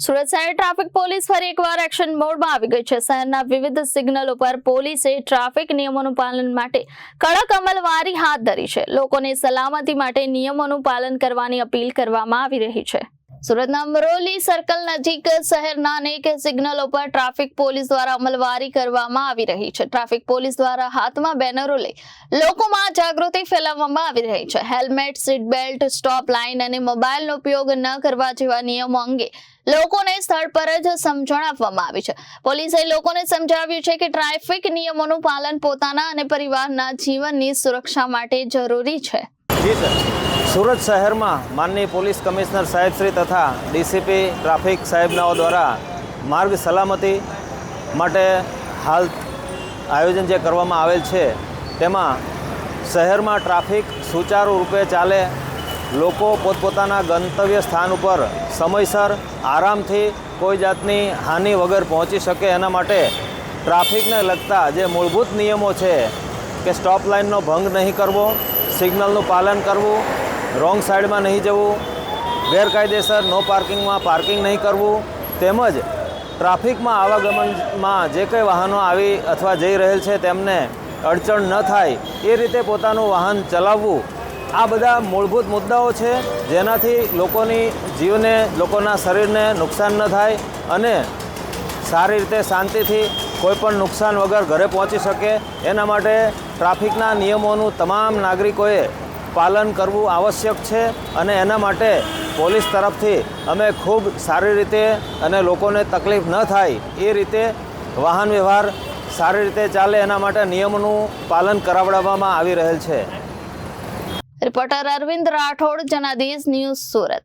સુરત શહેર traffic police ફરી એકવાર એક્શન મોડમાં આવી ગઈ છે। શહેરના વિવિધ સિગ્નલો પર પોલીસે ટ્રાફિક નિયમોનું પાલન માટે કડક અમલવારી હાથ ધરી છે। લોકોને સલામતી માટે નિયમોનું પાલન કરવાની અપીલ કરવામાં આવી રહી છે। સુરતના અમરોલી સર્કલ નજીક શહેરના અનેક સિગ્નલો પર ટ્રાફિક પોલીસ દ્વારા અમલવારી કરવામાં આવી રહી છે। ટ્રાફિક પોલીસ દ્વારા હાથમાં બેનરો લઈ લોકોમાં જાગૃતિ ફેલાવવામાં આવી રહી છે। Helmet, seat belt, stop line અને મોબાઈલનો ઉપયોગ ન કરવા જેવા નિયમો અંગે લોકોને સ્થળ પર જ સમજણ આપવામાં આવી છે। પોલીસે લોકોને સમજાવ્યું છે કે ટ્રાફિક નિયમોનું પાલન પોતાના અને પરિવારના જીવનની સુરક્ષા માટે જરૂરી છે। સુરત શહેરમાં માનનીય પોલીસ કમિશનર સાહેબશ્રી તથા ડીસીપી ટ્રાફિક સાહેબનાઓ દ્વારા માર્ગ સલામતી માટે હાલ આયોજન જે કરવામાં આવેલ છે તેમાં શહેરમાં ટ્રાફિક સુચારુ રૂપે ચાલે, લોકો પોતપોતાના ગંતવ્ય સ્થાન ઉપર સમયસર આરામથી કોઈ જાતની હાનિ વગર પહોંચી શકે એના માટે ટ્રાફિકને લગતા જે મૂળભૂત નિયમો છે કે સ્ટોપ લાઇનનો ભંગ નહીં કરવો, સિગ્નલનું પાલન કરવું, રોંગ સાઈડમાં નહીં જવું, ગેરકાયદેસર નો પાર્કિંગમાં પાર્કિંગ નહીં કરવું, તેમજ ટ્રાફિકમાં આવાગમનમાં જે કંઈ વાહનો આવી અથવા જઈ રહેલ છે તેમને અડચણ ન થાય એ રીતે પોતાનું વાહન ચલાવવું, આ બધા મૂળભૂત મુદ્દાઓ છે જેનાથી લોકોની જીવને, લોકોના શરીરને નુકસાન ન થાય અને સારી રીતે શાંતિથી કોઈ પણ નુકસાન વગર ઘરે પહોંચી શકે એના માટે ટ્રાફિકના નિયમોનું તમામ નાગરિકોએ પાલન કરવું આવશ્યક છે અને એના માટે પોલીસ તરફથી અમે ખૂબ સારી રીતે અને લોકોને તકલીફ ન થાય એ રીતે વાહન વ્યવહાર સારી રીતે ચાલે એના માટે નિયમોનું પાલન કરાવવામાં આવી રહેલ છે। Reporter Arvind Rathod, Janadesh news, Surat.